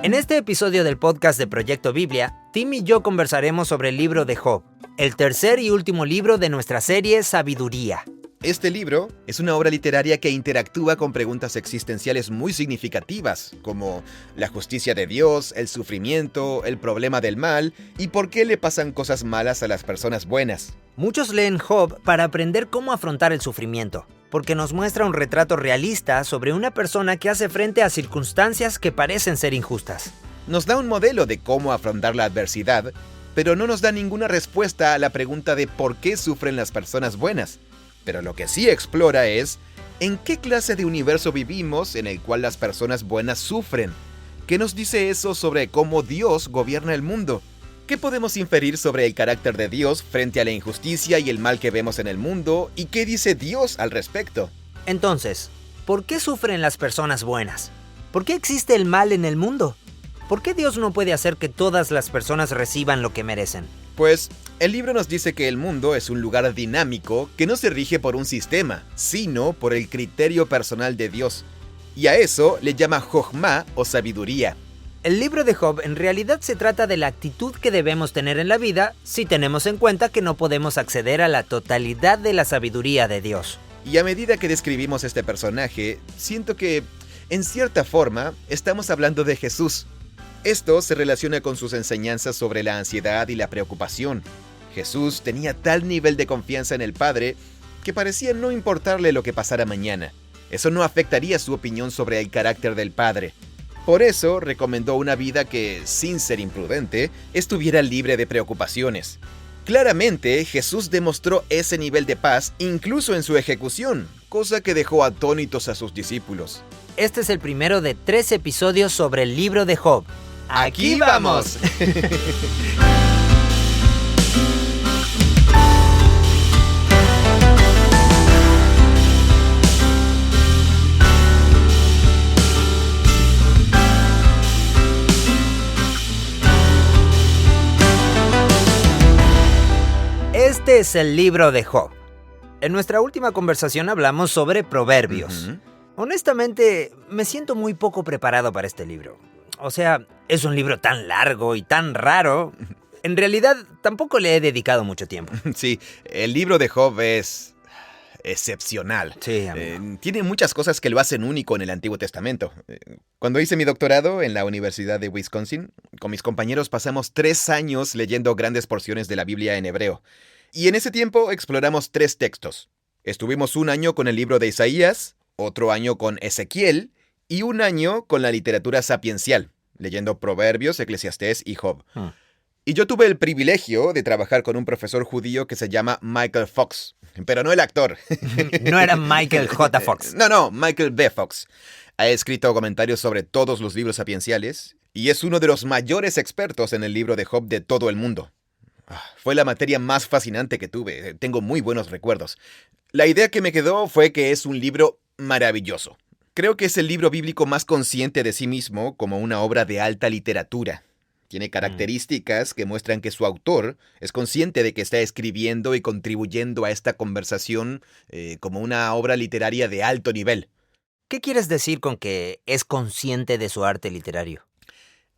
En este episodio del podcast de Proyecto Biblia, Tim y yo conversaremos sobre el libro de Job, el tercer y último libro de nuestra serie Sabiduría. Este libro es una obra literaria que interactúa con preguntas existenciales muy significativas, como la justicia de Dios, el sufrimiento, el problema del mal y por qué le pasan cosas malas a las personas buenas. Muchos leen Job para aprender cómo afrontar el sufrimiento, porque nos muestra un retrato realista sobre una persona que hace frente a circunstancias que parecen ser injustas. Nos da un modelo de cómo afrontar la adversidad, pero no nos da ninguna respuesta a la pregunta de por qué sufren las personas buenas. Pero lo que sí explora es ¿en qué clase de universo vivimos en el cual las personas buenas sufren? ¿Qué nos dice eso sobre cómo Dios gobierna el mundo? ¿Qué podemos inferir sobre el carácter de Dios frente a la injusticia y el mal que vemos en el mundo? ¿Y qué dice Dios al respecto? Entonces, ¿por qué sufren las personas buenas? ¿Por qué existe el mal en el mundo? ¿Por qué Dios no puede hacer que todas las personas reciban lo que merecen? Pues, el libro nos dice que el mundo es un lugar dinámico que no se rige por un sistema, sino por el criterio personal de Dios. Y a eso le llama Jochma o sabiduría. El libro de Job en realidad se trata de la actitud que debemos tener en la vida si tenemos en cuenta que no podemos acceder a la totalidad de la sabiduría de Dios. Y a medida que describimos este personaje, siento que, en cierta forma, estamos hablando de Jesús. Esto se relaciona con sus enseñanzas sobre la ansiedad y la preocupación. Jesús tenía tal nivel de confianza en el Padre que parecía no importarle lo que pasara mañana. Eso no afectaría su opinión sobre el carácter del Padre. Por eso recomendó una vida que, sin ser imprudente, estuviera libre de preocupaciones. Claramente, Jesús demostró ese nivel de paz incluso en su ejecución, cosa que dejó atónitos a sus discípulos. Este es el primero de 3 episodios sobre el libro de Job. ¡Aquí vamos! Este es el libro de Job. En nuestra última conversación hablamos sobre proverbios. Honestamente, me siento muy poco preparado para este libro. O sea, es un libro tan largo y tan raro. En realidad, tampoco le he dedicado mucho tiempo. Sí, el libro de Job es excepcional. Sí, amigo. Tiene muchas cosas que lo hacen único en el Antiguo Testamento. Cuando hice mi doctorado en la Universidad de Wisconsin, con mis compañeros pasamos 3 años leyendo grandes porciones de la Biblia en hebreo. Y en ese tiempo exploramos 3 textos. Estuvimos 1 año con el libro de Isaías, otro año con Ezequiel y 1 año con la literatura sapiencial, leyendo Proverbios, Eclesiastés y Job. Y yo tuve el privilegio de trabajar con un profesor judío que se llama Michael Fox, pero no el actor. No era Michael J. Fox. No, Michael B. Fox. Ha escrito comentarios sobre todos los libros sapienciales y es uno de los mayores expertos en el libro de Job de todo el mundo. Fue la materia más fascinante que tuve. Tengo muy buenos recuerdos. La idea que me quedó fue que es un libro maravilloso. Creo que es el libro bíblico más consciente de sí mismo como una obra de alta literatura. Tiene características que muestran que su autor es consciente de que está escribiendo y contribuyendo a esta conversación como una obra literaria de alto nivel. ¿Qué quieres decir con que es consciente de su arte literario?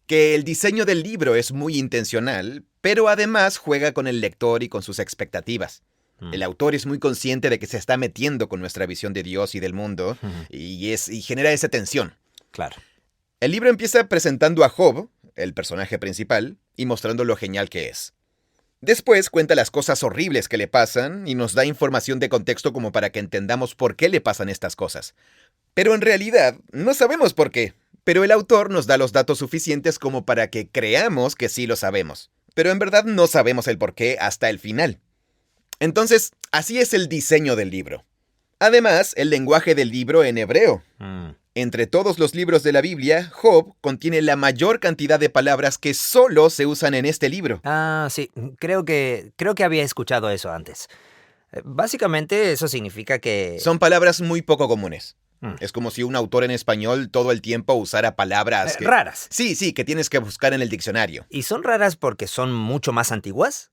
Que el diseño del libro es muy intencional, pero además juega con el lector y con sus expectativas. El autor es muy consciente de que se está metiendo con nuestra visión de Dios y del mundo y genera esa tensión. Claro. El libro empieza presentando a Job, el personaje principal, y mostrando lo genial que es. Después cuenta las cosas horribles que le pasan y nos da información de contexto como para que entendamos por qué le pasan estas cosas. Pero en realidad no sabemos por qué, pero el autor nos da los datos suficientes como para que creamos que sí lo sabemos. Pero en verdad no sabemos el por qué hasta el final. Entonces, así es el diseño del libro. Además, el lenguaje del libro en hebreo. Entre todos los libros de la Biblia, Job contiene la mayor cantidad de palabras que solo se usan en este libro. Sí, creo que había escuchado eso antes. Básicamente eso significa que... Son palabras muy poco comunes. Es como si un autor en español todo el tiempo usara palabras raras. Sí, que tienes que buscar en el diccionario. ¿Y son raras porque son mucho más antiguas?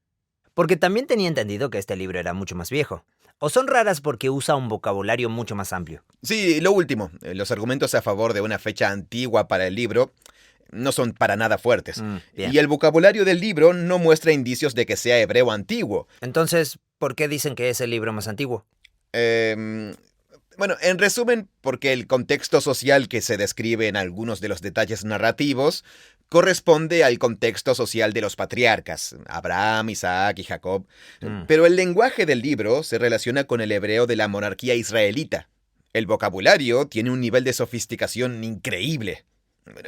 Porque también tenía entendido que este libro era mucho más viejo. ¿O son raras porque usa un vocabulario mucho más amplio? Sí, lo último. Los argumentos a favor de una fecha antigua para el libro no son para nada fuertes. Bien. Y el vocabulario del libro no muestra indicios de que sea hebreo antiguo. Entonces, ¿por qué dicen que es el libro más antiguo? Bueno, en resumen, porque el contexto social que se describe en algunos de los detalles narrativos corresponde al contexto social de los patriarcas, Abraham, Isaac y Jacob. Pero el lenguaje del libro se relaciona con el hebreo de la monarquía israelita. El vocabulario tiene un nivel de sofisticación increíble.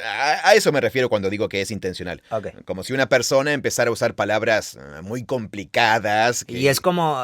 A eso me refiero cuando digo que es intencional. Okay. Como si una persona empezara a usar palabras muy complicadas. Y es como,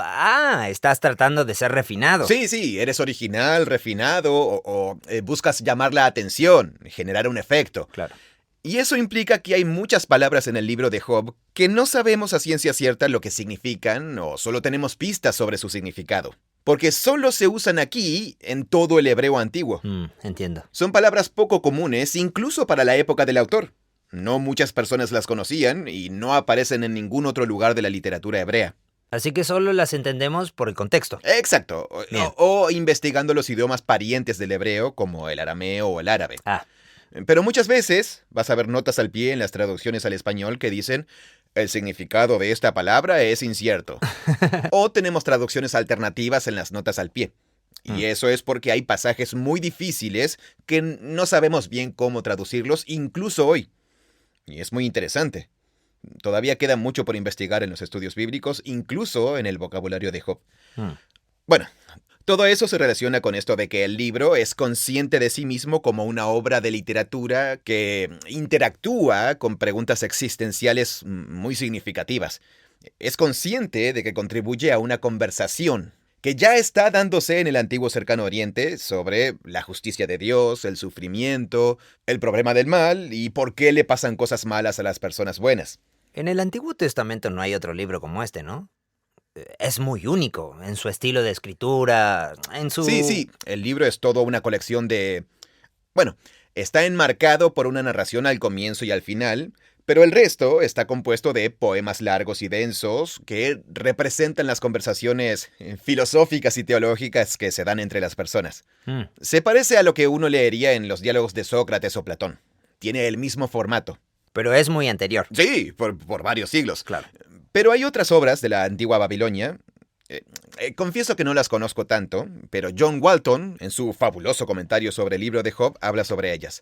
estás tratando de ser refinado. Sí, eres original, refinado, o buscas llamar la atención, generar un efecto. Claro. Y eso implica que hay muchas palabras en el libro de Job que no sabemos a ciencia cierta lo que significan o solo tenemos pistas sobre su significado. Porque solo se usan aquí en todo el hebreo antiguo. Entiendo. Son palabras poco comunes incluso para la época del autor. No muchas personas las conocían y no aparecen en ningún otro lugar de la literatura hebrea. Así que solo las entendemos por el contexto. Exacto. O investigando los idiomas parientes del hebreo como el arameo o el árabe. Pero muchas veces vas a ver notas al pie en las traducciones al español que dicen el significado de esta palabra es incierto. O tenemos traducciones alternativas en las notas al pie. Y eso es porque hay pasajes muy difíciles que no sabemos bien cómo traducirlos, incluso hoy. Y es muy interesante. Todavía queda mucho por investigar en los estudios bíblicos, incluso en el vocabulario de Job. Bueno, todo eso se relaciona con esto de que el libro es consciente de sí mismo como una obra de literatura que interactúa con preguntas existenciales muy significativas. Es consciente de que contribuye a una conversación que ya está dándose en el antiguo cercano oriente sobre la justicia de Dios, el sufrimiento, el problema del mal y por qué le pasan cosas malas a las personas buenas. En el Antiguo Testamento no hay otro libro como este, ¿no? Es muy único en su estilo de escritura, en su... Sí, el libro es todo una colección de... Bueno, está enmarcado por una narración al comienzo y al final, pero el resto está compuesto de poemas largos y densos que representan las conversaciones filosóficas y teológicas que se dan entre las personas. Se parece a lo que uno leería en los diálogos de Sócrates o Platón. Tiene el mismo formato. Pero es muy anterior. Sí, por varios siglos. Claro. Pero hay otras obras de la antigua Babilonia. Confieso que no las conozco tanto, pero John Walton, en su fabuloso comentario sobre el libro de Job, habla sobre ellas.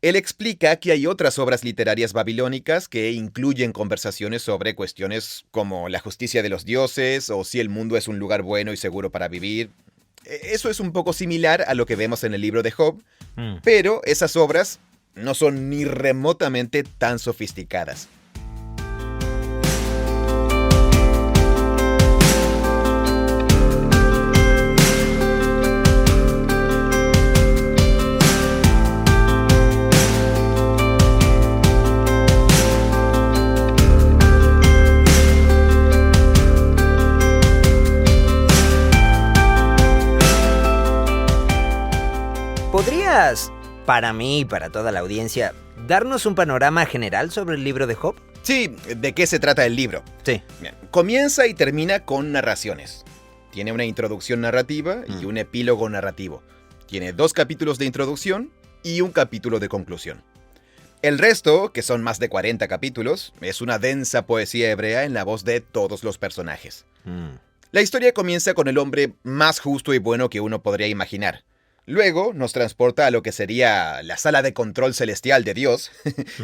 Él explica que hay otras obras literarias babilónicas que incluyen conversaciones sobre cuestiones como la justicia de los dioses o si el mundo es un lugar bueno y seguro para vivir. Eso es un poco similar a lo que vemos en el libro de Job, pero esas obras no son ni remotamente tan sofisticadas. ¿Podrías, para mí y para toda la audiencia, darnos un panorama general sobre el libro de Job? Sí, ¿de qué se trata el libro? Sí. Comienza y termina con narraciones. Tiene una introducción narrativa y un epílogo narrativo. Tiene 2 capítulos de introducción y un capítulo de conclusión. El resto, que son más de 40 capítulos, es una densa poesía hebrea en la voz de todos los personajes. La historia comienza con el hombre más justo y bueno que uno podría imaginar. Luego nos transporta a lo que sería la sala de control celestial de Dios,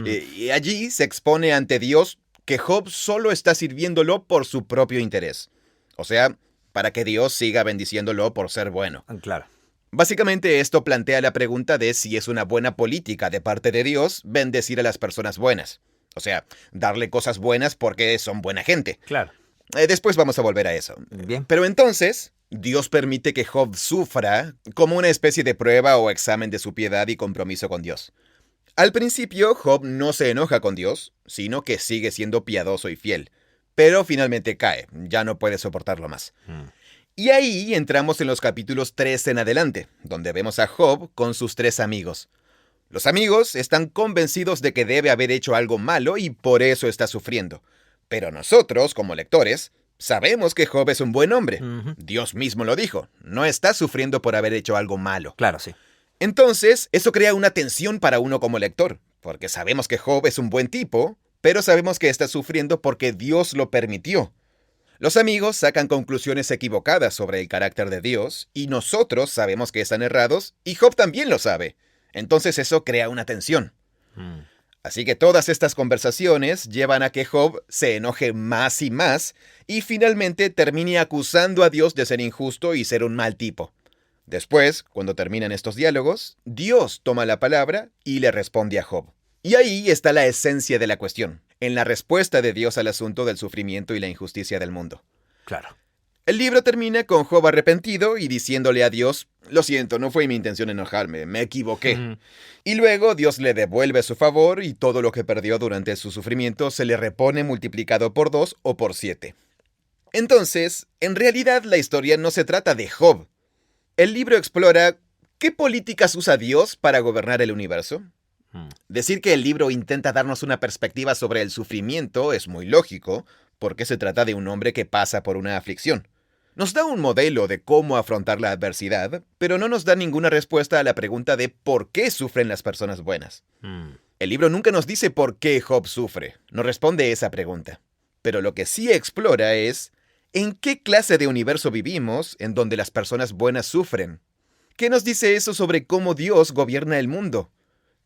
y allí se expone ante Dios que Job solo está sirviéndolo por su propio interés. O sea, para que Dios siga bendiciéndolo por ser bueno. Claro. Básicamente esto plantea la pregunta de si es una buena política de parte de Dios bendecir a las personas buenas. O sea, darle cosas buenas porque son buena gente. Claro. Después vamos a volver a eso. Bien. Pero entonces, Dios permite que Job sufra como una especie de prueba o examen de su piedad y compromiso con Dios. Al principio, Job no se enoja con Dios, sino que sigue siendo piadoso y fiel. Pero finalmente cae, ya no puede soportarlo más. Y ahí entramos en los capítulos 3 en adelante, donde vemos a Job con sus 3 amigos. Los amigos están convencidos de que debe haber hecho algo malo y por eso está sufriendo. Pero nosotros, como lectores, sabemos que Job es un buen hombre. Dios mismo lo dijo. No está sufriendo por haber hecho algo malo. Claro, sí. Entonces, eso crea una tensión para uno como lector, porque sabemos que Job es un buen tipo, pero sabemos que está sufriendo porque Dios lo permitió. Los amigos sacan conclusiones equivocadas sobre el carácter de Dios, y nosotros sabemos que están errados, y Job también lo sabe. Entonces eso crea una tensión. Así que todas estas conversaciones llevan a que Job se enoje más y finalmente termine acusando a Dios de ser injusto y ser un mal tipo. Después, cuando terminan estos diálogos, Dios toma la palabra y le responde a Job. Y ahí está la esencia de la cuestión, en la respuesta de Dios al asunto del sufrimiento y la injusticia del mundo. Claro. El libro termina con Job arrepentido y diciéndole a Dios: lo siento, no fue mi intención enojarme, me equivoqué. Y luego Dios le devuelve su favor y todo lo que perdió durante su sufrimiento se le repone multiplicado por 2 o por 7. Entonces, en realidad la historia no se trata de Job. El libro explora ¿qué políticas usa Dios para gobernar el universo? Decir que el libro intenta darnos una perspectiva sobre el sufrimiento es muy lógico, porque se trata de un hombre que pasa por una aflicción. Nos da un modelo de cómo afrontar la adversidad, pero no nos da ninguna respuesta a la pregunta de por qué sufren las personas buenas. El libro nunca nos dice por qué Job sufre, no responde esa pregunta. Pero lo que sí explora es ¿en qué clase de universo vivimos en donde las personas buenas sufren? ¿Qué nos dice eso sobre cómo Dios gobierna el mundo?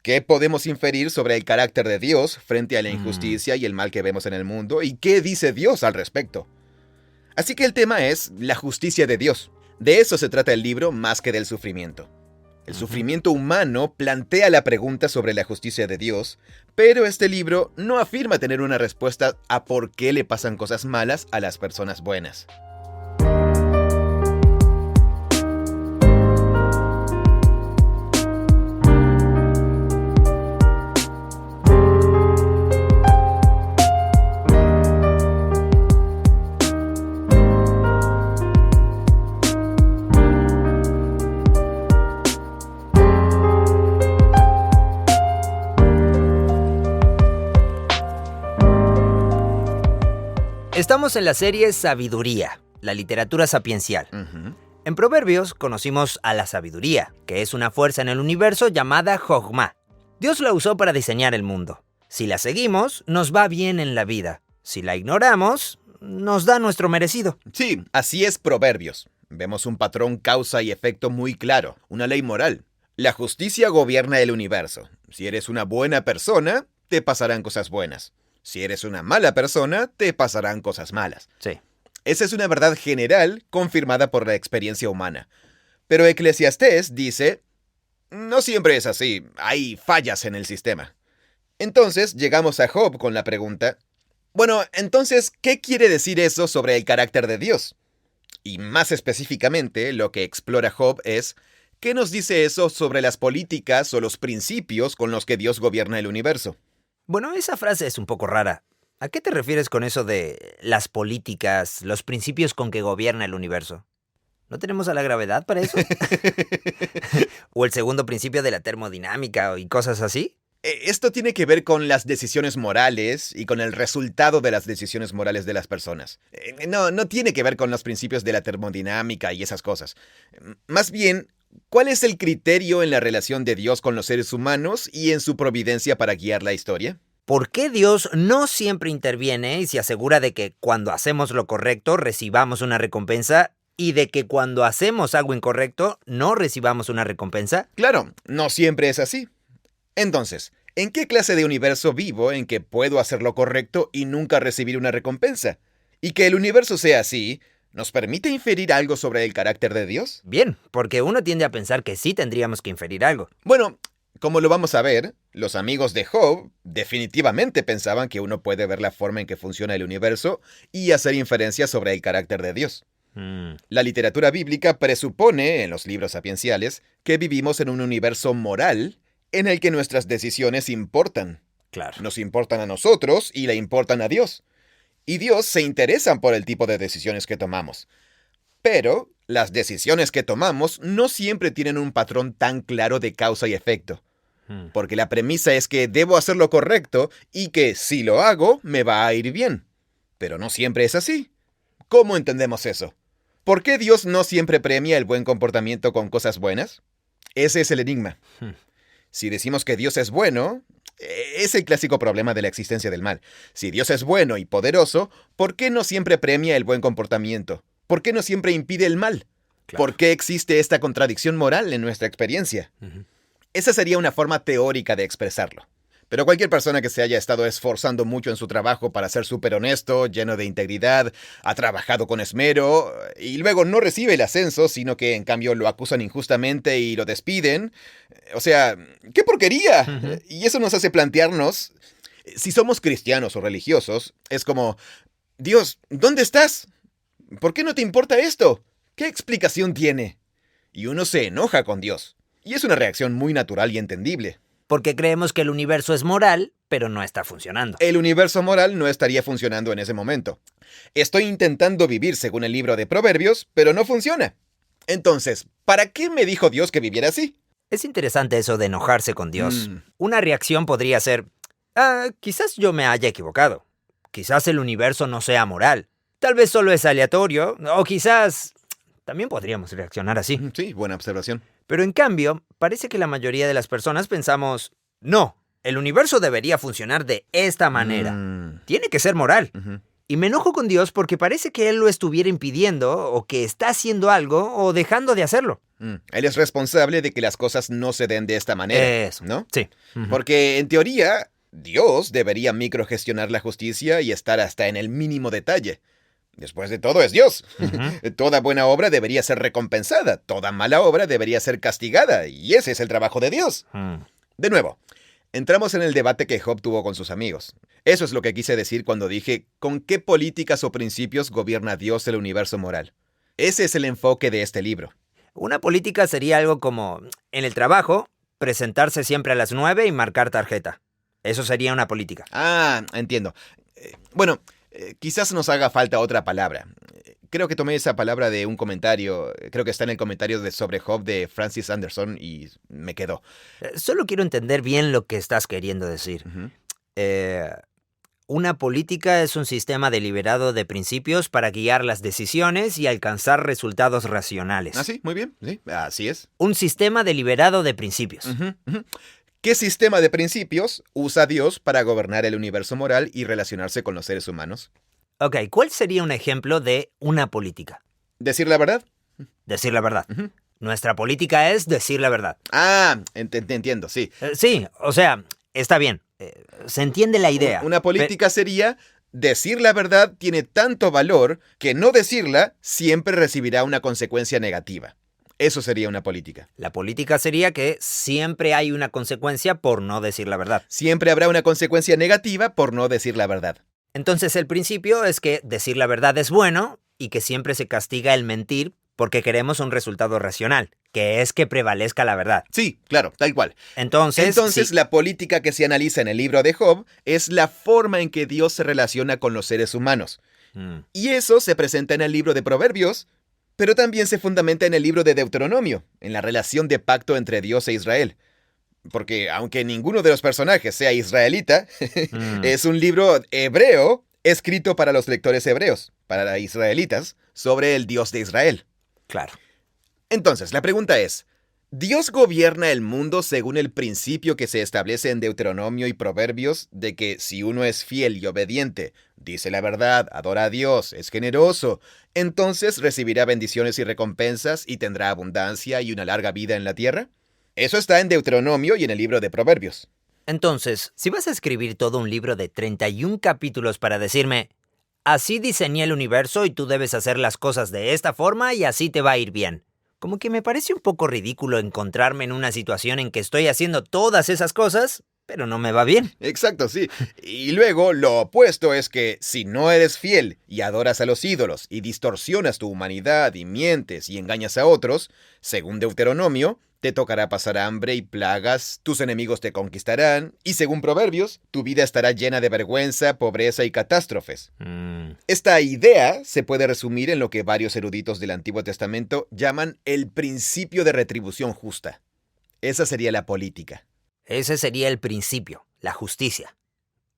¿Qué podemos inferir sobre el carácter de Dios frente a la injusticia y el mal que vemos en el mundo? ¿Y qué dice Dios al respecto? Así que el tema es la justicia de Dios. De eso se trata el libro más que del sufrimiento. El sufrimiento humano plantea la pregunta sobre la justicia de Dios, pero este libro no afirma tener una respuesta a por qué le pasan cosas malas a las personas buenas. Estamos en la serie Sabiduría, la literatura sapiencial. En Proverbios conocimos a la sabiduría, que es una fuerza en el universo llamada Jochma. Dios la usó para diseñar el mundo. Si la seguimos, nos va bien en la vida. Si la ignoramos, nos da nuestro merecido. Sí, así es Proverbios. Vemos un patrón causa y efecto muy claro, una ley moral. La justicia gobierna el universo. Si eres una buena persona, te pasarán cosas buenas. Si eres una mala persona, te pasarán cosas malas. Sí. Esa es una verdad general confirmada por la experiencia humana. Pero Eclesiastés dice, no siempre es así, hay fallas en el sistema. Entonces llegamos a Job con la pregunta, bueno, entonces, ¿qué quiere decir eso sobre el carácter de Dios? Y más específicamente, lo que explora Job es, ¿qué nos dice eso sobre las políticas o los principios con los que Dios gobierna el universo? Bueno, esa frase es un poco rara. ¿A qué te refieres con eso de las políticas, los principios con que gobierna el universo? ¿No tenemos a la gravedad para eso? ¿O el segundo principio de la termodinámica y cosas así? Esto tiene que ver con las decisiones morales y con el resultado de las decisiones morales de las personas. No tiene que ver con los principios de la termodinámica y esas cosas. Más bien, ¿cuál es el criterio en la relación de Dios con los seres humanos y en su providencia para guiar la historia? ¿Por qué Dios no siempre interviene y se asegura de que cuando hacemos lo correcto recibamos una recompensa y de que cuando hacemos algo incorrecto no recibamos una recompensa? Claro, no siempre es así. Entonces, ¿en qué clase de universo vivo en que puedo hacer lo correcto y nunca recibir una recompensa? Y que el universo sea así, ¿nos permite inferir algo sobre el carácter de Dios? Bien, porque uno tiende a pensar que sí tendríamos que inferir algo. Bueno, como lo vamos a ver, los amigos de Job definitivamente pensaban que uno puede ver la forma en que funciona el universo y hacer inferencias sobre el carácter de Dios. La literatura bíblica presupone, en los libros sapienciales, que vivimos en un universo moral en el que nuestras decisiones importan. Claro. Nos importan a nosotros y le importan a Dios. Y Dios se interesa por el tipo de decisiones que tomamos. Pero las decisiones que tomamos no siempre tienen un patrón tan claro de causa y efecto. Porque la premisa es que debo hacer lo correcto y que si lo hago, me va a ir bien. Pero no siempre es así. ¿Cómo entendemos eso? ¿Por qué Dios no siempre premia el buen comportamiento con cosas buenas? Ese es el enigma. Si decimos que Dios es bueno, Es el clásico problema de la existencia del mal. Si Dios es bueno y poderoso, ¿por qué no siempre premia el buen comportamiento? ¿Por qué no siempre impide el mal? Claro. ¿Por qué existe esta contradicción moral en nuestra experiencia? Esa sería una forma teórica de expresarlo. Pero cualquier persona que se haya estado esforzando mucho en su trabajo para ser súper honesto, lleno de integridad, ha trabajado con esmero y luego no recibe el ascenso, sino que en cambio lo acusan injustamente y lo despiden. O sea, ¡qué porquería! Y eso nos hace plantearnos, si somos cristianos o religiosos, es como, Dios, ¿dónde estás? ¿Por qué no te importa esto? ¿Qué explicación tiene? Y uno se enoja con Dios. Y es una reacción muy natural y entendible. Porque creemos que el universo es moral, pero no está funcionando. El universo moral no estaría funcionando en ese momento. Estoy intentando vivir según el libro de Proverbios, pero no funciona. Entonces, ¿para qué me dijo Dios que viviera así? Es interesante eso de enojarse con Dios. Una reacción podría ser, quizás yo me haya equivocado. Quizás el universo no sea moral. Tal vez solo es aleatorio, o quizás... También podríamos reaccionar así. Sí, buena observación. Pero en cambio, parece que la mayoría de las personas pensamos, no, el universo debería funcionar de esta manera. Tiene que ser moral. Y me enojo con Dios porque parece que Él lo estuviera impidiendo, o que está haciendo algo, o dejando de hacerlo. Él es responsable de que las cosas no se den de esta manera, Eso, ¿no? Sí. Porque, en teoría, Dios debería microgestionar la justicia y estar hasta en el mínimo detalle. Después de todo, es Dios. Toda buena obra debería ser recompensada, toda mala obra debería ser castigada, y ese es el trabajo de Dios. De nuevo, entramos en el debate que Job tuvo con sus amigos. Eso es lo que quise decir cuando dije, ¿con qué políticas o principios gobierna Dios el universo moral? Ese es el enfoque de este libro. Una política sería algo como, en el trabajo, presentarse siempre a las 9 y marcar tarjeta. Eso sería una política. Entiendo. Bueno, quizás nos haga falta otra palabra. Creo que tomé esa palabra de un comentario, creo que está en el comentario sobre Job de Francis Anderson y me quedó. Solo quiero entender bien lo que estás queriendo decir. Una política es un sistema deliberado de principios para guiar las decisiones y alcanzar resultados racionales. Sí, muy bien, sí, así es. Un sistema deliberado de principios. ¿Qué sistema de principios usa Dios para gobernar el universo moral y relacionarse con los seres humanos? Ok, ¿cuál sería un ejemplo de una política? ¿Decir la verdad? Decir la verdad. Nuestra política es decir la verdad. Entiendo, sí. Sí, o sea, está bien. Se entiende la idea. Una política sería, decir la verdad tiene tanto valor que no decirla siempre recibirá una consecuencia negativa. Eso sería una política. La política sería que siempre hay una consecuencia por no decir la verdad. Siempre habrá una consecuencia negativa por no decir la verdad. Entonces el principio es que decir la verdad es bueno y que siempre se castiga el mentir porque queremos un resultado racional, que es que prevalezca la verdad. Sí, claro, tal cual. Entonces sí. La política que se analiza en el libro de Job es la forma en que Dios se relaciona con los seres humanos. Y eso se presenta en el libro de Proverbios, pero también se fundamenta en el libro de Deuteronomio, en la relación de pacto entre Dios e Israel. Porque aunque ninguno de los personajes sea israelita, es un libro hebreo escrito para los lectores hebreos, para israelitas, sobre el Dios de Israel. Claro. Entonces, la pregunta es, ¿Dios gobierna el mundo según el principio que se establece en Deuteronomio y Proverbios de que si uno es fiel y obediente, dice la verdad, adora a Dios, es generoso, entonces recibirá bendiciones y recompensas y tendrá abundancia y una larga vida en la tierra? Eso está en Deuteronomio y en el libro de Proverbios. Entonces, si vas a escribir todo un libro de 31 capítulos para decirme, así diseñé el universo y tú debes hacer las cosas de esta forma y así te va a ir bien. Como que me parece un poco ridículo encontrarme en una situación en que estoy haciendo todas esas cosas, pero no me va bien. Exacto, sí. Y luego, lo opuesto es que si no eres fiel y adoras a los ídolos y distorsionas tu humanidad y mientes y engañas a otros, según Deuteronomio, te tocará pasar hambre y plagas, tus enemigos te conquistarán, y según Proverbios, tu vida estará llena de vergüenza, pobreza y catástrofes. Esta idea se puede resumir en lo que varios eruditos del Antiguo Testamento llaman el principio de retribución justa. Esa sería la política. Ese sería el principio, la justicia.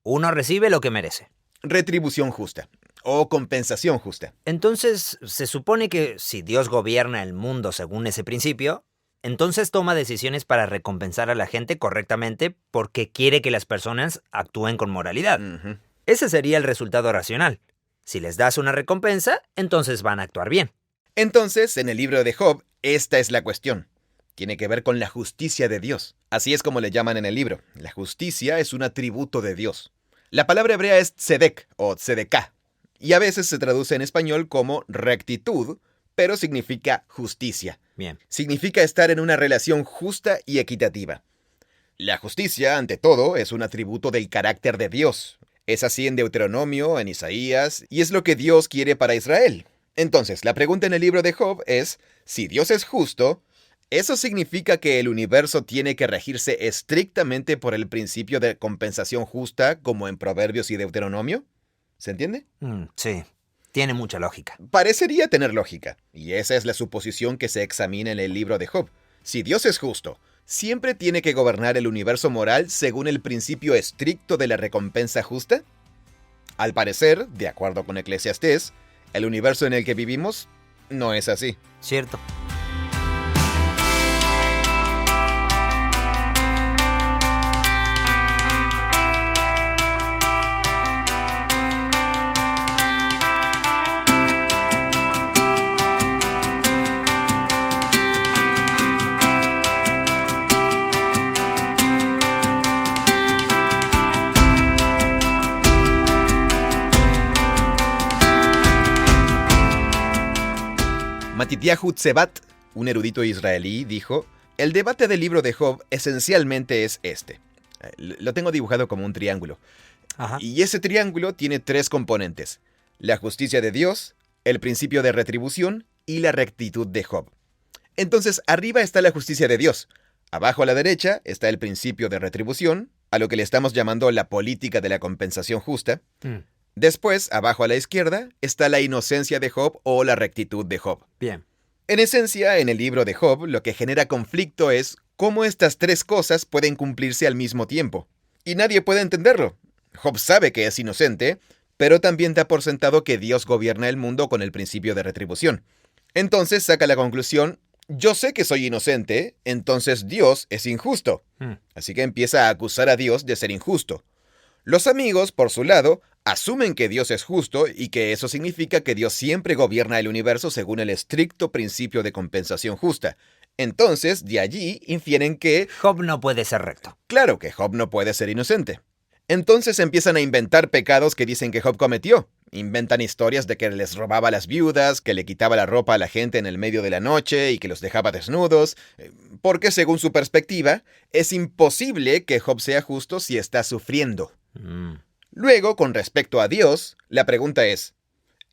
Uno recibe lo que merece. Retribución justa, o compensación justa. Entonces, se supone que si Dios gobierna el mundo según ese principio, Entonces toma decisiones para recompensar a la gente correctamente porque quiere que las personas actúen con moralidad. Ujú. Ese sería el resultado racional. Si les das una recompensa, entonces van a actuar bien. Entonces, en el libro de Job, esta es la cuestión. Tiene que ver con la justicia de Dios. Así es como le llaman en el libro. La justicia es un atributo de Dios. La palabra hebrea es tzedek o tzedeká, y a veces se traduce en español como rectitud, pero significa justicia. Bien. Significa estar en una relación justa y equitativa. La justicia, ante todo, es un atributo del carácter de Dios. Es así en Deuteronomio, en Isaías, y es lo que Dios quiere para Israel. Entonces, la pregunta en el libro de Job es, si Dios es justo, ¿eso significa que el universo tiene que regirse estrictamente por el principio de compensación justa, como en Proverbios y Deuteronomio? ¿Se entiende? Sí, tiene mucha lógica. Parecería tener lógica, y esa es la suposición que se examina en el libro de Job. Si Dios es justo, ¿siempre tiene que gobernar el universo moral según el principio estricto de la recompensa justa? Al parecer, de acuerdo con Eclesiastés, el universo en el que vivimos no es así. Cierto. Matityahu Tsebat, un erudito israelí, dijo, el debate del libro de Job esencialmente es este. Lo tengo dibujado como un triángulo. Ajá. Y ese triángulo tiene tres componentes. La justicia de Dios, el principio de retribución y la rectitud de Job. Entonces, arriba está la justicia de Dios. Abajo a la derecha está el principio de retribución, a lo que le estamos llamando la política de la compensación justa. Después, abajo a la izquierda, está la inocencia de Job o la rectitud de Job. Bien. En esencia, en el libro de Job, lo que genera conflicto es cómo estas tres cosas pueden cumplirse al mismo tiempo. Y nadie puede entenderlo. Job sabe que es inocente, pero también da por sentado que Dios gobierna el mundo con el principio de retribución. Entonces saca la conclusión, yo sé que soy inocente, entonces Dios es injusto. Así que empieza a acusar a Dios de ser injusto. Los amigos, por su lado, asumen que Dios es justo y que eso significa que Dios siempre gobierna el universo según el estricto principio de compensación justa. Entonces, de allí infieren que, Job no puede ser recto. claro, que Job no puede ser inocente. Entonces empiezan a inventar pecados que dicen que Job cometió. Inventan historias de que les robaba a las viudas, que le quitaba la ropa a la gente en el medio de la noche y que los dejaba desnudos, porque según su perspectiva, es imposible que Job sea justo si está sufriendo. Luego, con respecto a Dios, la pregunta es,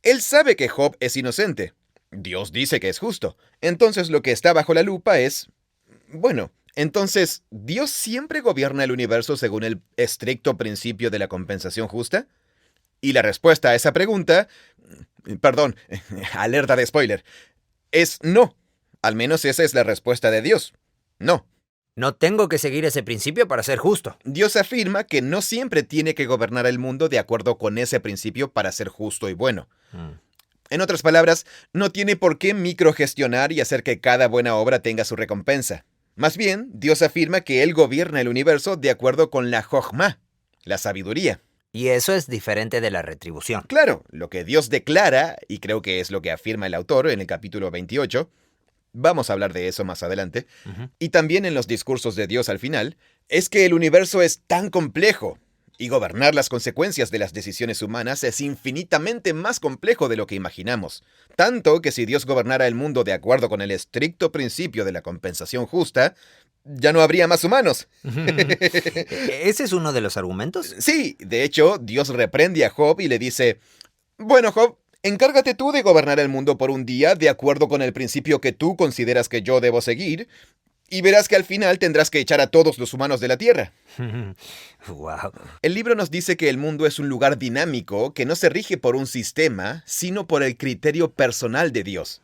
él sabe que Job es inocente. Dios dice que es justo. Entonces lo que está bajo la lupa es, bueno, entonces, ¿Dios siempre gobierna el universo según el estricto principio de la compensación justa? Y la respuesta a esa pregunta, perdón, alerta de spoiler, es no. Al menos esa es la respuesta de Dios. No. No tengo que seguir ese principio para ser justo. Dios afirma que no siempre tiene que gobernar el mundo de acuerdo con ese principio para ser justo y bueno. En otras palabras, no tiene por qué microgestionar y hacer que cada buena obra tenga su recompensa. Más bien, Dios afirma que Él gobierna el universo de acuerdo con la Jochma, la sabiduría. Y eso es diferente de la retribución. Claro, lo que Dios declara, y creo que es lo que afirma el autor en el capítulo 28, vamos a hablar de eso más adelante, y también en los discursos de Dios al final, es que el universo es tan complejo, y gobernar las consecuencias de las decisiones humanas es infinitamente más complejo de lo que imaginamos. Tanto que si Dios gobernara el mundo de acuerdo con el estricto principio de la compensación justa, ya no habría más humanos. ¿Ese es uno de los argumentos? Sí, de hecho, Dios reprende a Job y le dice, bueno, Job, encárgate tú de gobernar el mundo por un día de acuerdo con el principio que tú consideras que yo debo seguir, y verás que al final tendrás que echar a todos los humanos de la tierra. Wow. El libro nos dice que el mundo es un lugar dinámico que no se rige por un sistema, sino por el criterio personal de Dios.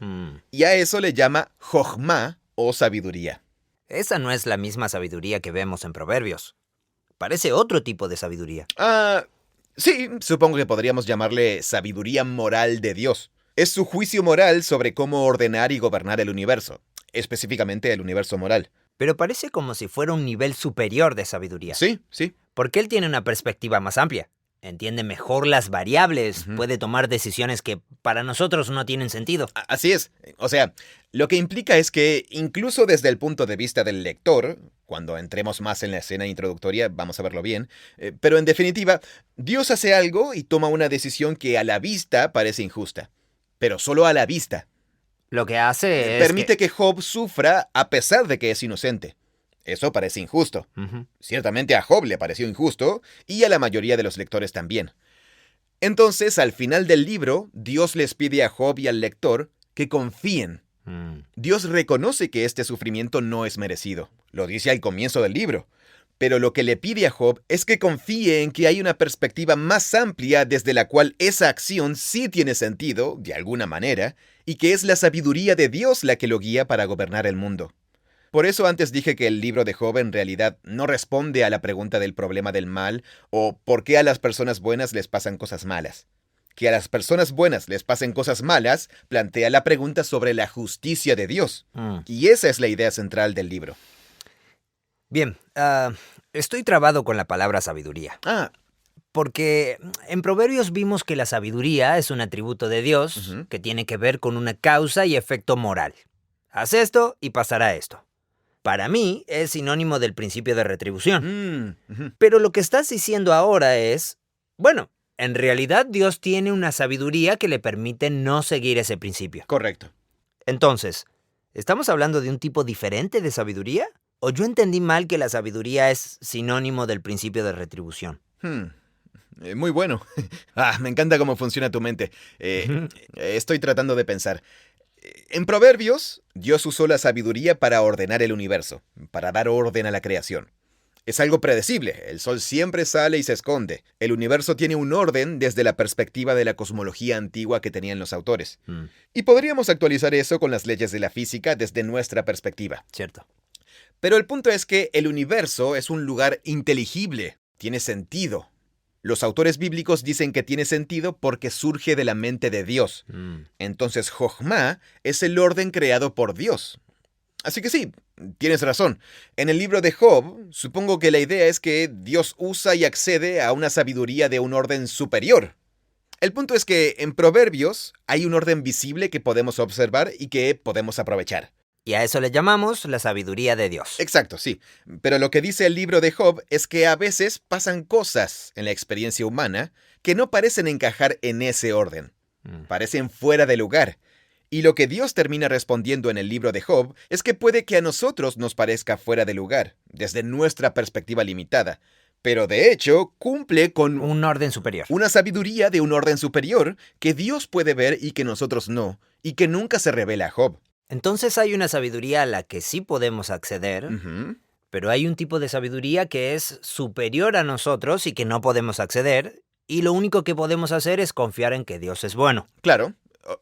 Y a eso le llama Jochma o sabiduría. Esa no es la misma sabiduría que vemos en Proverbios. Parece otro tipo de sabiduría. Sí, supongo que podríamos llamarle sabiduría moral de Dios. Es su juicio moral sobre cómo ordenar y gobernar el universo. específicamente el universo moral. Pero parece como si fuera un nivel superior de sabiduría. Sí, sí. Porque él tiene una perspectiva más amplia. Entiende mejor las variables, Ujú. puede tomar decisiones que para nosotros no tienen sentido. Así es. O sea, lo que implica es que incluso desde el punto de vista del lector, cuando entremos más en la escena introductoria, vamos a verlo bien, pero en definitiva, Dios hace algo y toma una decisión que a la vista parece injusta. Pero solo a la vista. Lo que hace es Permite que Job sufra a pesar de que es inocente. Eso parece injusto. Ujú. Ciertamente a Job le pareció injusto y a la mayoría de los lectores también. Entonces, al final del libro, Dios les pide a Job y al lector que confíen. Dios reconoce que este sufrimiento no es merecido. Lo dice al comienzo del libro. Pero lo que le pide a Job es que confíe en que hay una perspectiva más amplia desde la cual esa acción sí tiene sentido, de alguna manera, y que es la sabiduría de Dios la que lo guía para gobernar el mundo. Por eso antes dije que el libro de Job en realidad no responde a la pregunta del problema del mal o por qué a las personas buenas les pasan cosas malas. Que a las personas buenas les pasen cosas malas plantea la pregunta sobre la justicia de Dios. Y esa es la idea central del libro. Bien, estoy trabado con la palabra sabiduría. Porque en Proverbios vimos que la sabiduría es un atributo de Dios que tiene que ver con una causa y efecto moral. Haz esto y pasará esto. Para mí es sinónimo del principio de retribución. Pero lo que estás diciendo ahora es, bueno, en realidad Dios tiene una sabiduría que le permite no seguir ese principio. Correcto. Entonces, ¿estamos hablando de un tipo diferente de sabiduría? ¿O yo entendí mal que la sabiduría es sinónimo del principio de retribución? Muy bueno. Me encanta cómo funciona tu mente. Estoy tratando de pensar. En Proverbios, Dios usó la sabiduría para ordenar el universo, para dar orden a la creación. Es algo predecible, el sol siempre sale y se esconde. El universo tiene un orden desde la perspectiva de la cosmología antigua que tenían los autores. Y podríamos actualizar eso con las leyes de la física desde nuestra perspectiva. Cierto. Pero el punto es que el universo es un lugar inteligible, tiene sentido. Los autores bíblicos dicen que tiene sentido porque surge de la mente de Dios. Entonces, Jochma es el orden creado por Dios. Así que sí, tienes razón. En el libro de Job, supongo que la idea es que Dios usa y accede a una sabiduría de un orden superior. El punto es que en Proverbios hay un orden visible que podemos observar y que podemos aprovechar. Y a eso le llamamos la sabiduría de Dios. Exacto, sí. Pero lo que dice el libro de Job es que a veces pasan cosas en la experiencia humana que no parecen encajar en ese orden. Parecen fuera de lugar. Y lo que Dios termina respondiendo en el libro de Job es que puede que a nosotros nos parezca fuera de lugar, desde nuestra perspectiva limitada. Pero de hecho, cumple con un orden superior. Una sabiduría de un orden superior que Dios puede ver y que nosotros no, y que nunca se revela a Job. Entonces hay una sabiduría a la que sí podemos acceder, pero hay un tipo de sabiduría que es superior a nosotros y que no podemos acceder, y lo único que podemos hacer es confiar en que Dios es bueno. Claro.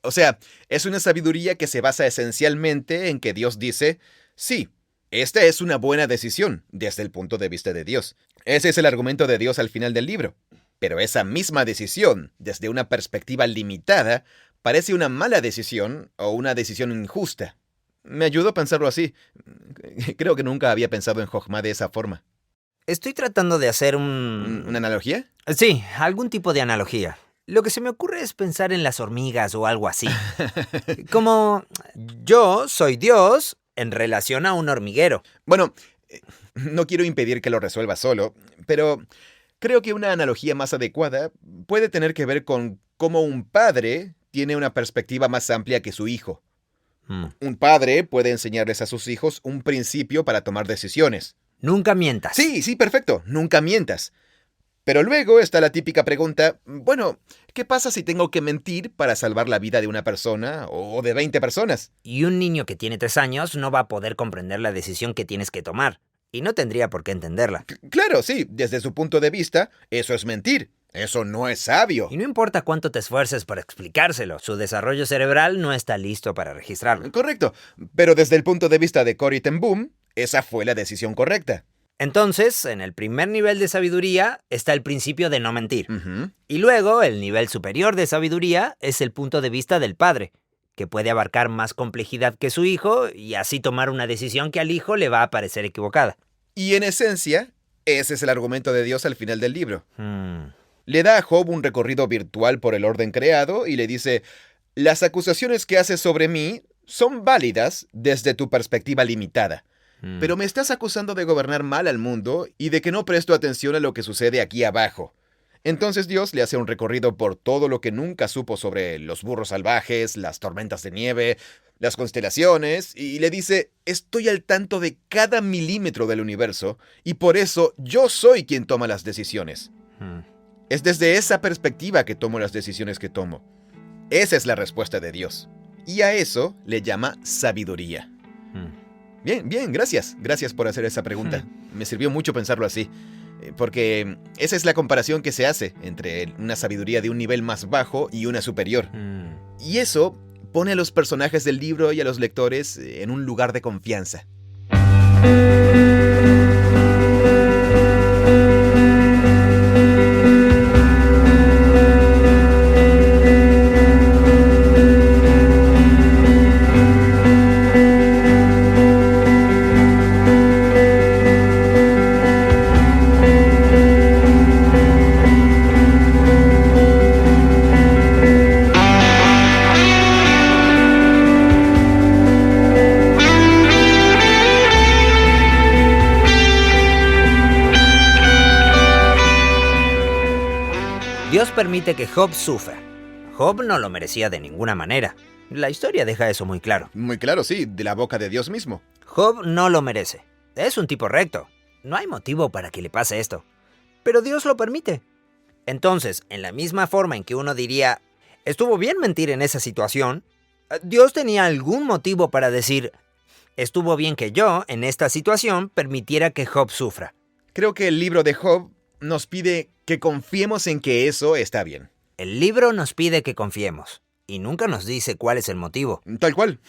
O sea, es una sabiduría que se basa esencialmente en que Dios dice, sí, esta es una buena decisión desde el punto de vista de Dios. Ese es el argumento de Dios al final del libro. Pero esa misma decisión, desde una perspectiva limitada, parece una mala decisión o una decisión injusta. Me ayudó a pensarlo así. Creo que nunca había pensado en Jochma de esa forma. Estoy tratando de hacer ¿Una analogía? Sí, algún tipo de analogía. Lo que se me ocurre es pensar en las hormigas o algo así. Como yo soy Dios en relación a un hormiguero. Bueno, no quiero impedir que lo resuelva solo, pero creo que una analogía más adecuada puede tener que ver con cómo un padre tiene una perspectiva más amplia que su hijo. Un padre puede enseñarles a sus hijos un principio para tomar decisiones. Nunca mientas. Sí, perfecto. Nunca mientas. Pero luego está la típica pregunta, bueno, ¿qué pasa si tengo que mentir para salvar la vida de una persona o de 20 personas? Y un niño que tiene 3 años no va a poder comprender la decisión que tienes que tomar. Y no tendría por qué entenderla. Claro, sí. Desde su punto de vista, eso es mentir. Eso no es sabio. Y no importa cuánto te esfuerces por explicárselo, su desarrollo cerebral no está listo para registrarlo. Correcto. Pero desde el punto de vista de Corrie ten Boom, esa fue la decisión correcta. Entonces, en el primer nivel de sabiduría está el principio de no mentir. Y luego, el nivel superior de sabiduría es el punto de vista del padre, que puede abarcar más complejidad que su hijo y así tomar una decisión que al hijo le va a parecer equivocada. Y en esencia, ese es el argumento de Dios al final del libro. Le da a Job un recorrido virtual por el orden creado y le dice: las acusaciones que haces sobre mí son válidas desde tu perspectiva limitada. Pero me estás acusando de gobernar mal al mundo y de que no presto atención a lo que sucede aquí abajo. Entonces Dios le hace un recorrido por todo lo que nunca supo sobre los burros salvajes, las tormentas de nieve, las constelaciones, y le dice: estoy al tanto de cada milímetro del universo, y por eso yo soy quien toma las decisiones. Es desde esa perspectiva que tomo las decisiones que tomo. Esa es la respuesta de Dios. Y a eso le llama sabiduría. Bien, gracias. Gracias por hacer esa pregunta. Me sirvió mucho pensarlo así. Porque esa es la comparación que se hace entre una sabiduría de un nivel más bajo y una superior. Y eso pone a los personajes del libro y a los lectores en un lugar de confianza. Dios permite que Job sufra. Job no lo merecía de ninguna manera. La historia deja eso muy claro. Muy claro, sí, de la boca de Dios mismo. Job no lo merece. Es un tipo recto. No hay motivo para que le pase esto. Pero Dios lo permite. Entonces, en la misma forma en que uno diría, estuvo bien mentir en esa situación, Dios tenía algún motivo para decir, estuvo bien que yo, en esta situación, permitiera que Job sufra. Creo que el libro de Job nos pide que confiemos en que eso está bien. El libro nos pide que confiemos, y nunca nos dice cuál es el motivo. Tal cual.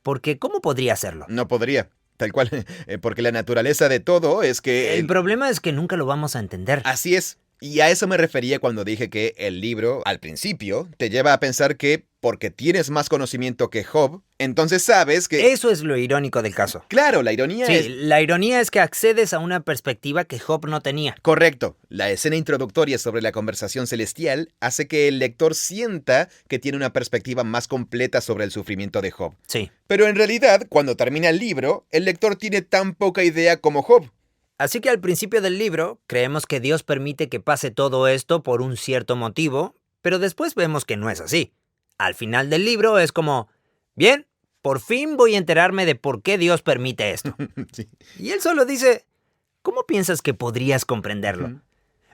Porque ¿cómo podría hacerlo? No podría. Tal cual. Porque la naturaleza de todo es que... El problema es que nunca lo vamos a entender. Así es. Y a eso me refería cuando dije que el libro, al principio, te lleva a pensar que porque tienes más conocimiento que Job, entonces sabes que... Eso es lo irónico del caso. Claro, la ironía es... Sí, la ironía es que accedes a una perspectiva que Job no tenía. Correcto. La escena introductoria sobre la conversación celestial hace que el lector sienta que tiene una perspectiva más completa sobre el sufrimiento de Job. Sí. Pero en realidad, cuando termina el libro, el lector tiene tan poca idea como Job. Así que al principio del libro, creemos que Dios permite que pase todo esto por un cierto motivo, pero después vemos que no es así. Al final del libro es como, bien, por fin voy a enterarme de por qué Dios permite esto. Sí. Y él solo dice, ¿cómo piensas que podrías comprenderlo?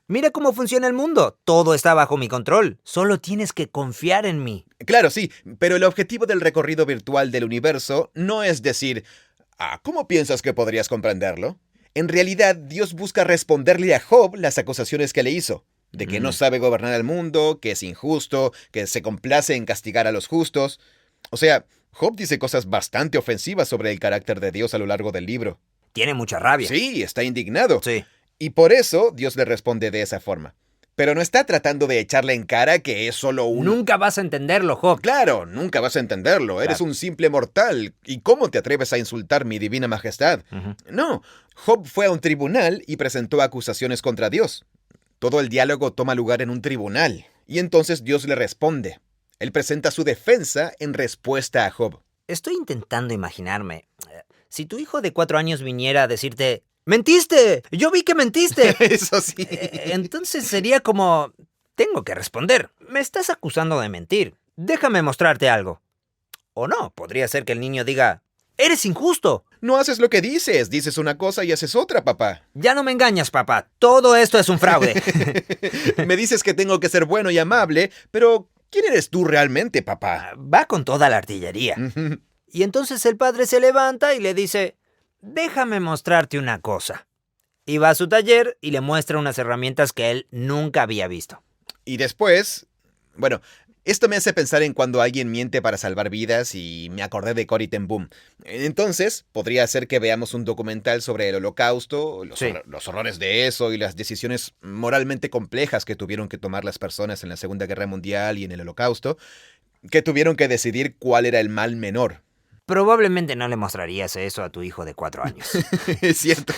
Mira cómo funciona el mundo, todo está bajo mi control, solo tienes que confiar en mí. Claro, sí, pero el objetivo del recorrido virtual del universo no es decir, ¿cómo piensas que podrías comprenderlo? En realidad, Dios busca responderle a Job las acusaciones que le hizo, de que no sabe gobernar el mundo, que es injusto, que se complace en castigar a los justos. O sea, Job dice cosas bastante ofensivas sobre el carácter de Dios a lo largo del libro. Tiene mucha rabia. Sí, está indignado. Sí. Y por eso Dios le responde de esa forma. Pero no está tratando de echarle en cara que es solo un... Nunca vas a entenderlo, Job. Claro, nunca vas a entenderlo. Eres un simple mortal. ¿Y cómo te atreves a insultar mi divina majestad? No, Job fue a un tribunal y presentó acusaciones contra Dios. Todo el diálogo toma lugar en un tribunal. Y entonces Dios le responde. Él presenta su defensa en respuesta a Job. Estoy intentando imaginarme. Si tu hijo de 4 años viniera a decirte... ¡Mentiste! ¡Yo vi que mentiste! Eso sí. Entonces sería como... Tengo que responder. Me estás acusando de mentir. Déjame mostrarte algo. O no, podría ser que el niño diga... ¡Eres injusto! No haces lo que dices. Dices una cosa y haces otra, papá. Ya no me engañas, papá. Todo esto es un fraude. Me dices que tengo que ser bueno y amable, pero ¿quién eres tú realmente, papá? Va con toda la artillería. Y entonces el padre se levanta y le dice... Déjame mostrarte una cosa. Y va a su taller y le muestra unas herramientas que él nunca había visto. Y después... Bueno, esto me hace pensar en cuando alguien miente para salvar vidas y me acordé de Corrie ten Boom. Entonces, podría ser que veamos un documental sobre el Holocausto, los horrores de eso y las decisiones moralmente complejas que tuvieron que tomar las personas en la Segunda Guerra Mundial y en el Holocausto. que tuvieron que decidir cuál era el mal menor. Probablemente no le mostrarías eso a tu hijo de 4 años. Es cierto.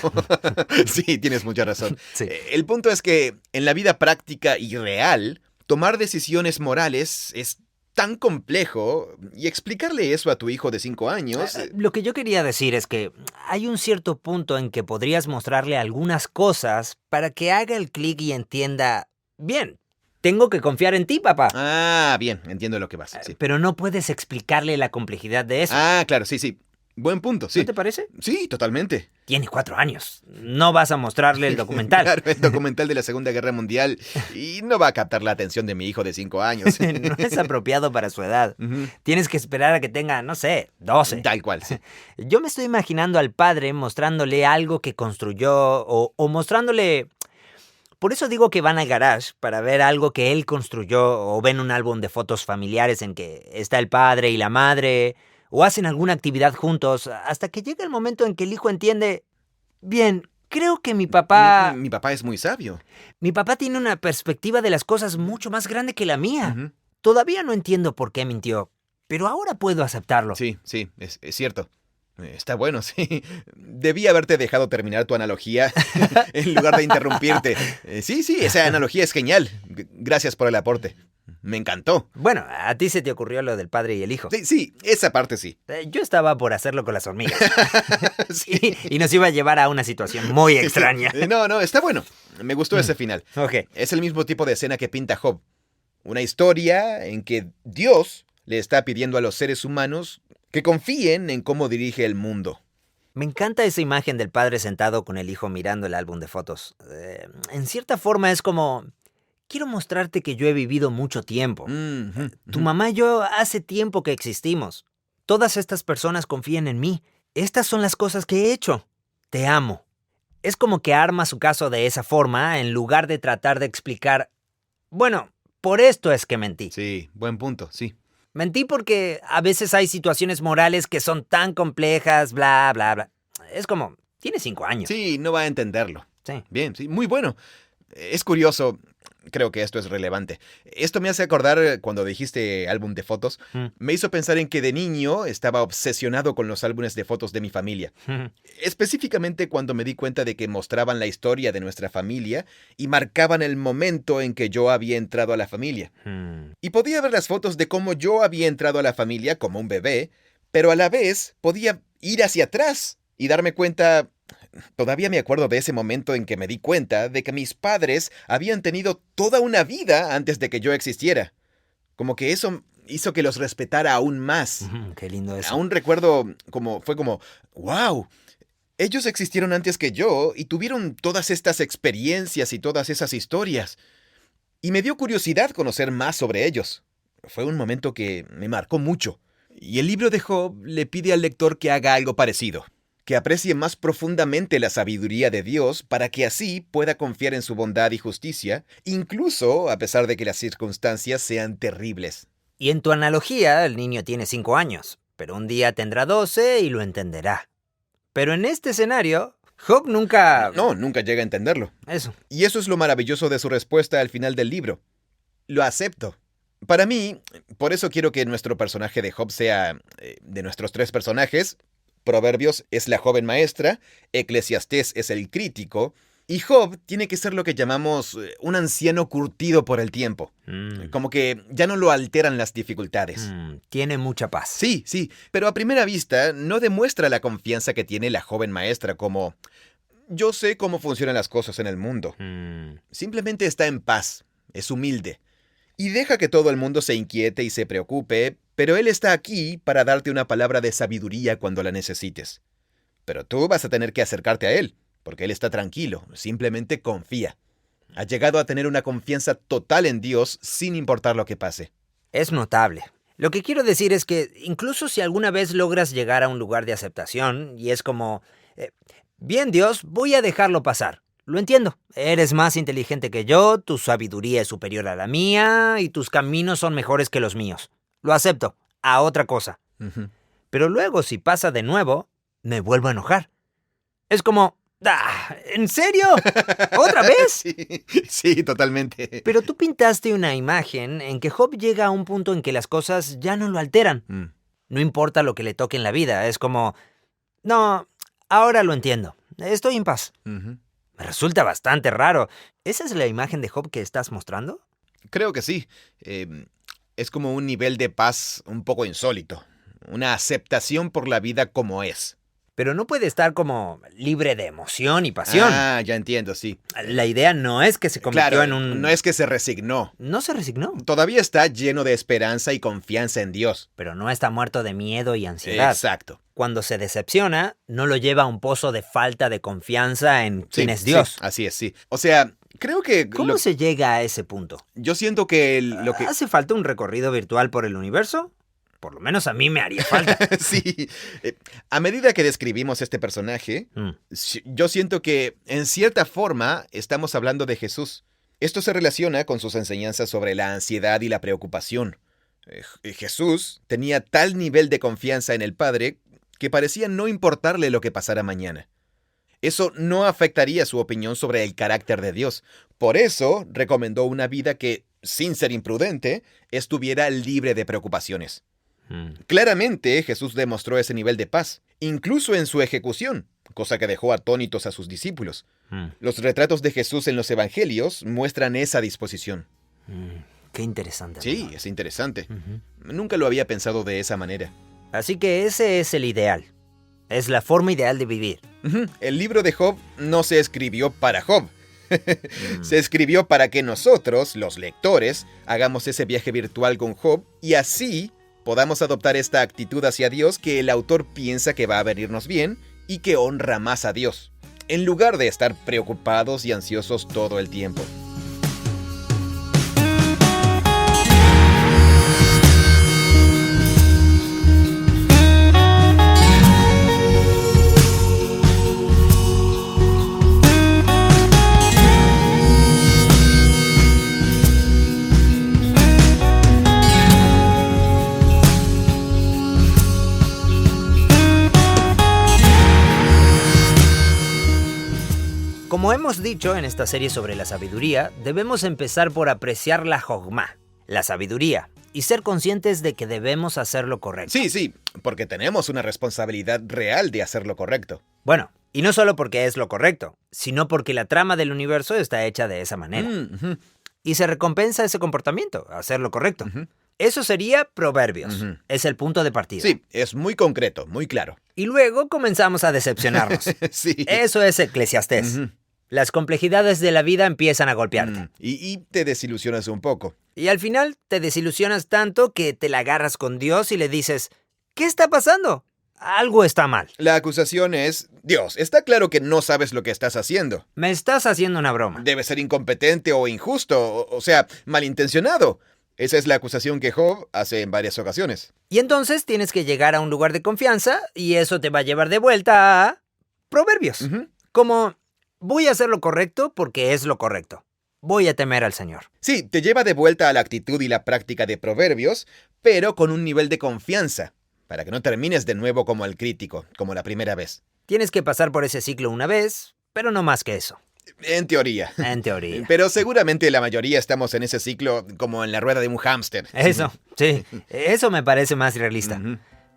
Sí, tienes mucha razón. Sí. El punto es que en la vida práctica y real, tomar decisiones morales es tan complejo y explicarle eso a tu hijo de 5 años... Lo que yo quería decir es que hay un cierto punto en que podrías mostrarle algunas cosas para que haga el clic y entienda, bien, tengo que confiar en ti, papá. Ah, bien, entiendo lo que vas. Sí. Pero no puedes explicarle la complejidad de eso. Ah, claro, sí. Buen punto, sí. ¿No te parece? Sí, totalmente. Tiene 4 años. No vas a mostrarle el documental. Claro, el documental de la Segunda Guerra Mundial y no va a captar la atención de mi hijo de 5 años. No es apropiado para su edad. Ujú. Tienes que esperar a que tenga, no sé, 12. Tal cual, sí. Yo me estoy imaginando al padre mostrándole algo que construyó o mostrándole... Por eso digo que van al garage para ver algo que él construyó o ven un álbum de fotos familiares en que está el padre y la madre o hacen alguna actividad juntos hasta que llega el momento en que el hijo entiende, bien, creo que mi papá Es muy sabio. tiene una perspectiva de las cosas mucho más grande que la mía. Ujú. Todavía no entiendo por qué mintió, pero ahora puedo aceptarlo. Sí, es cierto. Está bueno, sí. Debí haberte dejado terminar tu analogía en lugar de interrumpirte. Sí, esa analogía es genial. Gracias por el aporte. Me encantó. Bueno, a ti se te ocurrió lo del padre y el hijo. Sí, esa parte sí. Yo estaba por hacerlo con las hormigas. Sí. Y nos iba a llevar a una situación muy extraña. No, está bueno. Me gustó ese final. Ok. Es el mismo tipo de escena que pinta Job. Una historia en que Dios le está pidiendo a los seres humanos que confíen en cómo dirige el mundo. Me encanta esa imagen del padre sentado con el hijo mirando el álbum de fotos. En cierta forma es como... Quiero mostrarte que yo he vivido mucho tiempo. Tu mamá y yo hace tiempo que existimos. Todas estas personas confían en mí. Estas son las cosas que he hecho. Te amo. Es como que arma su caso de esa forma en lugar de tratar de explicar... Bueno, por esto es que mentí. Sí, buen punto, sí. Mentí porque a veces hay situaciones morales que son tan complejas, bla, bla, bla. Es como, tiene 5 años. Sí, no va a entenderlo. Sí. Bien, sí, muy bueno. Es curioso, creo que esto es relevante. Esto me hace acordar cuando dijiste álbum de fotos. Me hizo pensar en que de niño estaba obsesionado con los álbumes de fotos de mi familia. Específicamente cuando me di cuenta de que mostraban la historia de nuestra familia y marcaban el momento en que yo había entrado a la familia. Y podía ver las fotos de cómo yo había entrado a la familia como un bebé, pero a la vez podía ir hacia atrás y darme cuenta... Todavía me acuerdo de ese momento en que me di cuenta de que mis padres habían tenido toda una vida antes de que yo existiera. Como que eso hizo que los respetara aún más. Qué lindo eso. Aún recuerdo fue como, wow, ellos existieron antes que yo y tuvieron todas estas experiencias y todas esas historias. Y me dio curiosidad conocer más sobre ellos. Fue un momento que me marcó mucho. Y el libro de Job le pide al lector que haga algo parecido. Que aprecie más profundamente la sabiduría de Dios para que así pueda confiar en su bondad y justicia, incluso a pesar de que las circunstancias sean terribles. Y en tu analogía, el niño tiene 5 años, pero un día tendrá 12 y lo entenderá. Pero en este escenario, Job nunca... No, nunca llega a entenderlo. Eso. Y eso es lo maravilloso de su respuesta al final del libro. Lo acepto. Para mí, por eso quiero que nuestro personaje de Job sea, de nuestros 3 personajes, Proverbios es la joven maestra, Eclesiastés es el crítico, y Job tiene que ser lo que llamamos un anciano curtido por el tiempo. Como que ya no lo alteran las dificultades. Tiene mucha paz. Sí, pero a primera vista no demuestra la confianza que tiene la joven maestra como... Yo sé cómo funcionan las cosas en el mundo. Simplemente está en paz, es humilde. Y deja que todo el mundo se inquiete y se preocupe, pero él está aquí para darte una palabra de sabiduría cuando la necesites. Pero tú vas a tener que acercarte a él, porque él está tranquilo, simplemente confía. Ha llegado a tener una confianza total en Dios sin importar lo que pase. Es notable. Lo que quiero decir es que incluso si alguna vez logras llegar a un lugar de aceptación y es como, bien Dios, voy a dejarlo pasar. Lo entiendo. Eres más inteligente que yo, tu sabiduría es superior a la mía y tus caminos son mejores que los míos. Lo acepto. A otra cosa. Pero luego, si pasa de nuevo, me vuelvo a enojar. Es como, ¿En serio? ¿Otra vez? Sí, totalmente. Pero tú pintaste una imagen en que Job llega a un punto en que las cosas ya no lo alteran. No importa lo que le toque en la vida, es como... No, ahora lo entiendo. Estoy en paz. Me resulta bastante raro. ¿Esa es la imagen de Job que estás mostrando? Creo que sí. Es como un nivel de paz un poco insólito. Una aceptación por la vida como es. Pero no puede estar como libre de emoción y pasión. Ah, ya entiendo, sí. La idea no es que se convirtió en un... No es que se resignó. No se resignó. Todavía está lleno de esperanza y confianza en Dios. Pero no está muerto de miedo y ansiedad. Exacto. Cuando se decepciona, no lo lleva a un pozo de falta de confianza en quién es Dios. Sí, así es, sí. O sea, creo que... ¿Cómo se llega a ese punto? Yo siento que lo que... ¿Hace falta un recorrido virtual por el universo? Por lo menos a mí me haría falta. Sí. A medida que describimos este personaje, yo siento que, en cierta forma, estamos hablando de Jesús. Esto se relaciona con sus enseñanzas sobre la ansiedad y la preocupación. Jesús tenía tal nivel de confianza en el Padre que parecía no importarle lo que pasara mañana. Eso no afectaría su opinión sobre el carácter de Dios. Por eso, recomendó una vida que, sin ser imprudente, estuviera libre de preocupaciones. Claramente, Jesús demostró ese nivel de paz, incluso en su ejecución, cosa que dejó atónitos a sus discípulos. Los retratos de Jesús en los evangelios muestran esa disposición. Qué interesante. Sí, es interesante. Nunca lo había pensado de esa manera. Así que ese es el ideal. Es la forma ideal de vivir. El libro de Job no se escribió para Job. Se escribió para que nosotros, los lectores, hagamos ese viaje virtual con Job y así podamos adoptar esta actitud hacia Dios que el autor piensa que va a venirnos bien y que honra más a Dios, en lugar de estar preocupados y ansiosos todo el tiempo. Como hemos dicho en esta serie sobre la sabiduría, debemos empezar por apreciar la jogma, la sabiduría, y ser conscientes de que debemos hacer lo correcto. Sí, porque tenemos una responsabilidad real de hacer lo correcto. Bueno, y no solo porque es lo correcto, sino porque la trama del universo está hecha de esa manera. Y se recompensa ese comportamiento, hacer lo correcto. Eso sería Proverbios. Es el punto de partida. Sí, es muy concreto, muy claro. Y luego comenzamos a decepcionarnos. Sí. Eso es Eclesiastés. Las complejidades de la vida empiezan a golpearte. Y te desilusionas un poco. Y al final te desilusionas tanto que te la agarras con Dios y le dices, ¿qué está pasando? Algo está mal. La acusación es, Dios, está claro que no sabes lo que estás haciendo. Me estás haciendo una broma. Debe ser incompetente o injusto, o sea, malintencionado. Esa es la acusación que Job hace en varias ocasiones. Y entonces tienes que llegar a un lugar de confianza y eso te va a llevar de vuelta a Proverbios. Como, voy a hacer lo correcto porque es lo correcto. Voy a temer al Señor. Sí, te lleva de vuelta a la actitud y la práctica de Proverbios, pero con un nivel de confianza, para que no termines de nuevo como el crítico, como la primera vez. Tienes que pasar por ese ciclo una vez, pero no más que eso. En teoría. En teoría. Pero seguramente la mayoría estamos en ese ciclo como en la rueda de un hámster. Eso, sí. Eso me parece más realista.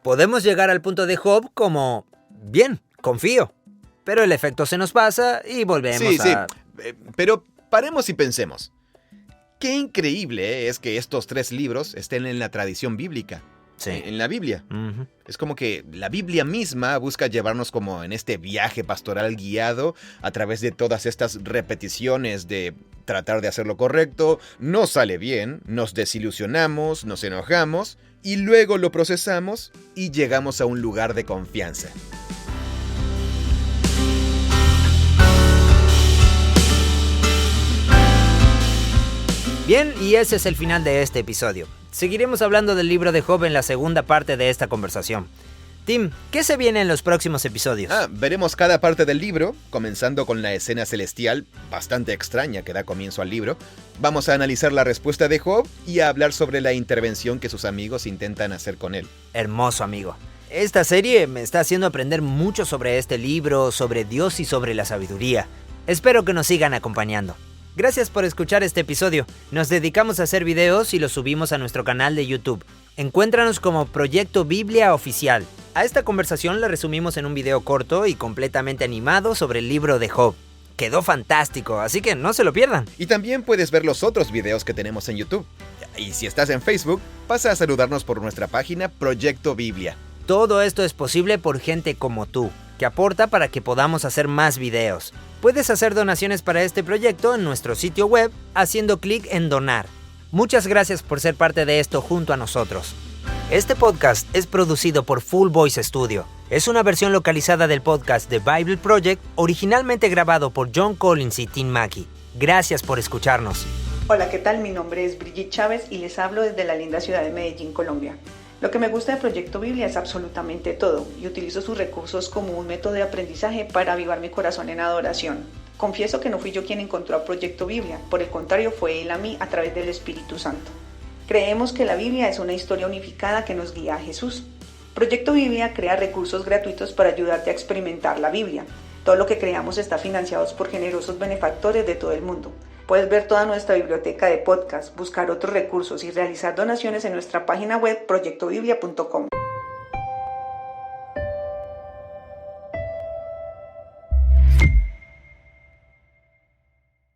Podemos llegar al punto de Job como, bien, confío. Pero el efecto se nos pasa y volvemos a... Sí, pero paremos y pensemos. Qué increíble es que estos 3 libros estén en la tradición bíblica. Sí. En la Biblia. Es como que la Biblia misma busca llevarnos como en este viaje pastoral guiado a través de todas estas repeticiones de tratar de hacer lo correcto, no sale bien, nos desilusionamos, nos enojamos y luego lo procesamos y llegamos a un lugar de confianza. Bien, y ese es el final de este episodio. Seguiremos hablando del libro de Job en la segunda parte de esta conversación. Tim, ¿qué se viene en los próximos episodios? Veremos cada parte del libro, comenzando con la escena celestial, bastante extraña que da comienzo al libro. Vamos a analizar la respuesta de Job y a hablar sobre la intervención que sus amigos intentan hacer con él. Hermoso, amigo. Esta serie me está haciendo aprender mucho sobre este libro, sobre Dios y sobre la sabiduría. Espero que nos sigan acompañando. Gracias por escuchar este episodio. Nos dedicamos a hacer videos y los subimos a nuestro canal de YouTube. Encuéntranos como Proyecto Biblia Oficial. A esta conversación la resumimos en un video corto y completamente animado sobre el libro de Job. Quedó fantástico, así que no se lo pierdan. Y también puedes ver los otros videos que tenemos en YouTube. Y si estás en Facebook, pasa a saludarnos por nuestra página Proyecto Biblia. Todo esto es posible por gente como tú, que aporta para que podamos hacer más videos. Puedes hacer donaciones para este proyecto en nuestro sitio web haciendo clic en donar. Muchas gracias por ser parte de esto junto a nosotros. Este podcast es producido por Full Voice Studio. Es una versión localizada del podcast The Bible Project, originalmente grabado por John Collins y Tim Mackey. Gracias por escucharnos. Hola, ¿qué tal? Mi nombre es Brigitte Chávez y les hablo desde la linda ciudad de Medellín, Colombia. Lo que me gusta de Proyecto Biblia es absolutamente todo y utilizo sus recursos como un método de aprendizaje para avivar mi corazón en adoración. Confieso que no fui yo quien encontró a Proyecto Biblia, por el contrario fue él a mí a través del Espíritu Santo. Creemos que la Biblia es una historia unificada que nos guía a Jesús. Proyecto Biblia crea recursos gratuitos para ayudarte a experimentar la Biblia. Todo lo que creamos está financiado por generosos benefactores de todo el mundo. Puedes ver toda nuestra biblioteca de podcasts, buscar otros recursos y realizar donaciones en nuestra página web proyectobiblia.com.